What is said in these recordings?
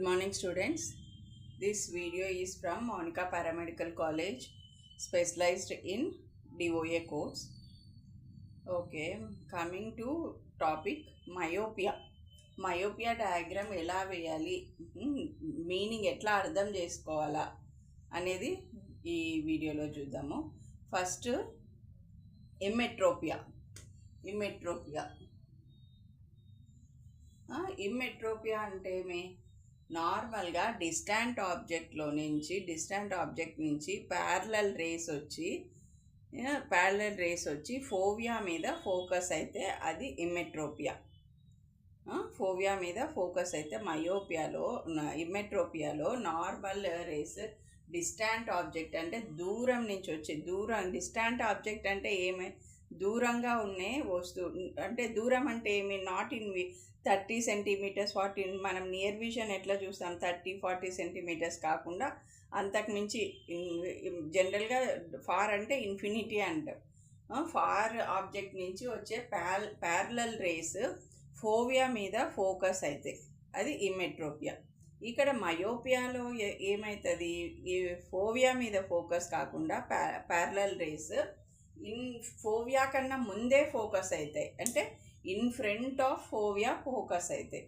morning students. This video is from Monica Paramedical College, specialized in DOA course. Okay, coming to topic myopia. myopia diagram ఎలా వేయాలి, meaning ఎట్లా అర్థం చేసుకోవాలా అనేది ఈ వీడియోలో చూద్దాము. ఫస్ట్ ఇమ్మెట్రోపియా. ఇమ్మెట్రోపియా అంటే ఏమి? నార్మల్గా డిస్టాంట్ ఆబ్జెక్ట్ నుంచి ప్యారలల్ రేస్ వచ్చి ఫోవియా మీద ఫోకస్ అయితే అది ఇమ్మెట్రోపియా. ఫోవియా మీద ఫోకస్ అయితే ఇమ్మెట్రోపియాలో నార్మల్ రేస్ డిస్టాంట్ ఆబ్జెక్ట్ అంటే దూరం నుంచి వచ్చే డిస్టాంట్ ఆబ్జెక్ట్ అంటే ఏమి? దూరంగా ఉండే వస్తువు అంటే దూరం అంటే ఏమి? నాట్ ఇన్ 30 సెంటీమీటర్స్ 40, మనం నియర్ విజన్ ఎట్లా చూస్తాం 30-40 సెంటీమీటర్స్ కాకుండా అంతకు మించి జనరల్గా ఫార్ అంటే ఇన్ఫినిటీ అంటారు. ఫార్ ఆబ్జెక్ట్ నుంచి వచ్చే ప్యారలల్ రేస్ ఫోవియా మీద ఫోకస్ అయితే అది ఇమ్మెట్రోపియా. ఇక్కడ మయోపియాలో ఏమవుతుంది? ఈ ఫోవియా మీద ఫోకస్ కాకుండా ప్యారలల్ రేస్ ఫోవియా కన్నా ముందే ఫోకస్ అవుతాయి, అంటే ఇన్ ఫ్రంట్ ఆఫ్ ఫోవియా ఫోకస్ అవుతాయి.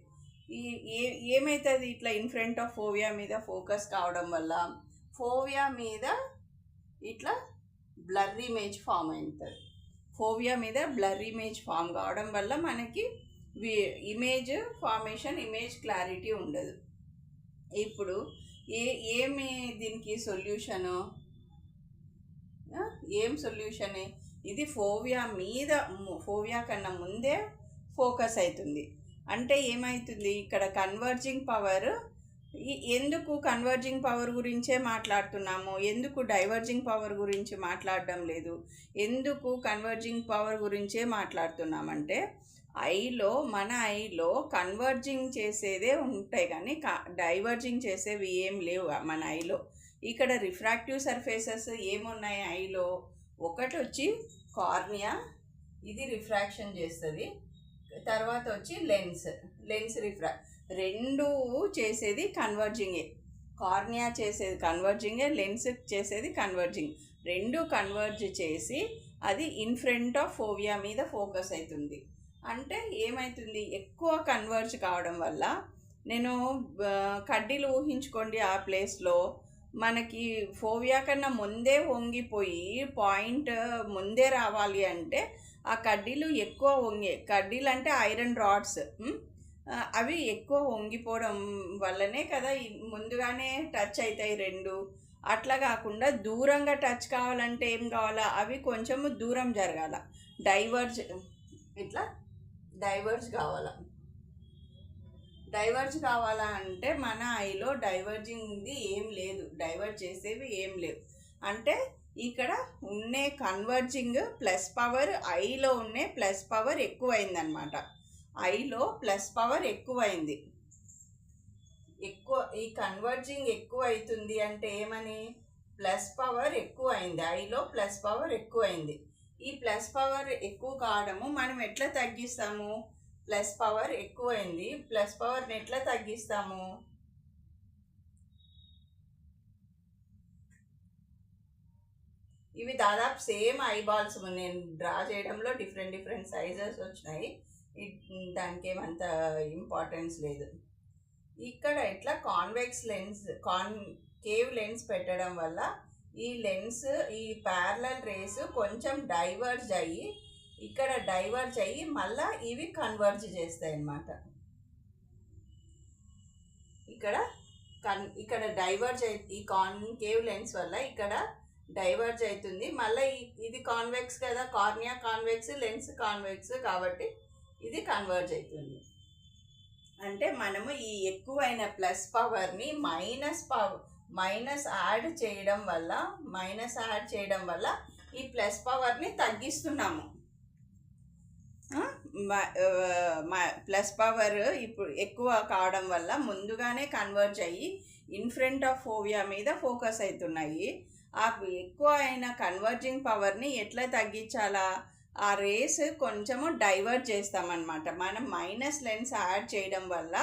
ఏమవుతుంది? ఇట్లా ఇన్ ఫ్రంట్ ఆఫ్ ఫోవియా మీద ఫోకస్ కావడం వల్ల ఫోవియా మీద ఇట్లా బ్లర్ ఇమేజ్ ఫామ్ అవుతుంది. ఫోవియా మీద బ్లర్ ఇమేజ్ ఫామ్ కావడం వల్ల మనకి ఇమేజ్ ఫార్మేషన్, ఇమేజ్ క్లారిటీ ఉండదు. ఇప్పుడు ఏమి దీనికి సొల్యూషను? ఏం సొల్యూషన్? ఇది ఫోవియా కన్నా ముందే ఫోకస్ అవుతుంది. అంటే ఏమవుతుంది? ఇక్కడ కన్వర్జింగ్ పవర్, ఎందుకు కన్వర్జింగ్ పవర్ గురించే మాట్లాడుతున్నాము, ఎందుకు డైవర్జింగ్ పవర్ గురించి మాట్లాడడం లేదు? ఎందుకు కన్వర్జింగ్ పవర్ గురించే మాట్లాడుతున్నామంటే మన ఐలో కన్వర్జింగ్ చేసేదే ఉంటాయి కానీ డైవర్జింగ్ చేసేవి ఏం లేవు మన ఐలో. ఇక్కడ రిఫ్రాక్టివ్ సర్ఫేసెస్ ఏమున్నాయి ఐలో? ఒకటి వచ్చి కార్నియా, ఇది రిఫ్రాక్షన్ చేస్తుంది. తర్వాత వచ్చి లెన్స్ రెండు చేసేది కన్వర్జింగే. కార్నియా చేసేది కన్వర్జింగే, లెన్స్ చేసేది కన్వర్జింగ్. రెండు కన్వర్జ్ చేసి అది ఇన్ ఫ్రంట్ ఆఫ్ ఫోవియా మీద ఫోకస్ అవుతుంది. అంటే ఏమవుతుంది? ఎక్కువ కన్వర్జ్ కావడం వల్ల, నేను కడ్డీలు ఊహించుకోండి, ఆ ప్లేస్లో మనకి ఫోవియా కన్నా ముందే వంగిపోయి పాయింట్ ముందే రావాలి అంటే ఆ కడ్డీలు ఎక్కువ కడ్డీలు అంటే ఐరన్ రాడ్స్, అవి ఎక్కువ వంగిపోవడం వల్లనే కదా ముందుగానే టచ్ అవుతాయి రెండు. అట్లా కాకుండా దూరంగా టచ్ కావాలంటే ఏం కావాలా? అవి కొంచెము దూరం జరగాల, డైవర్జ్ కావాలా అంటే మన ఐలో డైవర్జింగ్ది ఏం లేదు, డైవర్జ్ చేసేవి ఏం లేవు. అంటే ఇక్కడ ఉండే కన్వర్జింగ్ ప్లస్ పవర్, ఐలో ఉండే ప్లస్ పవర్ ఎక్కువైంది అనమాట. ఐలో ప్లస్ పవర్ ఎక్కువైంది. ఈ కన్వర్జింగ్ ఎక్కువ అవుతుంది అంటే ఏమని? ప్లస్ పవర్ ఎక్కువ అయింది, ఐలో ప్లస్ పవర్ ఎక్కువైంది. ఈ ప్లస్ పవర్ ఎక్కువ కావడము మనం ఎట్లా తగ్గిస్తాము? ప్లస్ పవర్ ఎక్కువైంది, ప్లస్ పవర్ని ఎట్లా తగ్గిస్తాము? ఇవి దాదాపు సేమ్ ఐబాల్స్, నేను డ్రా చేయడంలో డిఫరెంట్ సైజెస్ వచ్చినాయి, దానికి ఏమంత ఇంపార్టెన్స్ లేదు. ఇక్కడ ఇట్లా కాన్కేవ్ లెన్స్ పెట్టడం వల్ల ఈ ప్యారలల్ రేస్ కొంచెం డైవర్జ్ అయ్యి మళ్ళా ఇవి కన్వర్జ్ చేస్తాయి అన్నమాట. ఇక్కడ డైవర్జ్ ఈ కాన్కేవ్ లెన్స్ వల్ల ఇక్కడ డైవర్జ్ అవుతుంది. మళ్ళీ ఇది కాన్వెక్స్ కదా, కార్నియా కాన్వెక్స్, లెన్స్ కాన్వెక్స్, కాబట్టి ఇది కన్వర్జ్ అవుతుంది. అంటే మనము ఈ ఎక్కువైన ప్లస్ పవర్ని మైనస్ యాడ్ చేయడం వల్ల ఈ ప్లస్ పవర్ని తగ్గిస్తున్నాము. ప్లస్ పవర్ ఇప్పుడు ఎక్కువ కావడం వల్ల ముందుగానే కన్వర్జ్ అయ్యి ఇన్ ఫ్రంట్ ఆఫ్ ఫోవియా మీద ఫోకస్ అవుతున్నాయి. ఆ ఎక్కువ అయిన కన్వర్జింగ్ పవర్ని ఎట్లా తగ్గించాలా? ఆ రేస్ కొంచెము డైవర్ట్ చేస్తామన్నమాట. మనం మైనస్ లెన్స్ యాడ్ చేయడం వల్ల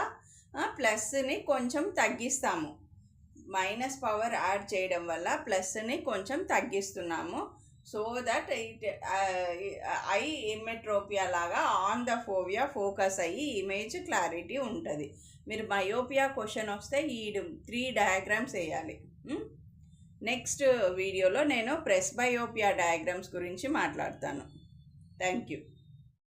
ప్లస్ని కొంచెం తగ్గిస్తాము. మైనస్ పవర్ యాడ్ చేయడం వల్ల ప్లస్ని కొంచెం తగ్గిస్తున్నాము. సో దట్ ఐ ఎమెట్రోపియా లాగా ఆన్ ద ఫోవియా ఫోకస్ అయ్యి ఇమేజ్ క్లారిటీ ఉంటుంది. మీరు మయోపియా క్వశ్చన్ వస్తే ఈ 3 డయాగ్రామ్స్ వేయాలి. నెక్స్ట్ వీడియోలో నేను ప్రెస్బయోపియా డయాగ్రామ్స్ గురించి మాట్లాడతాను. Thank you.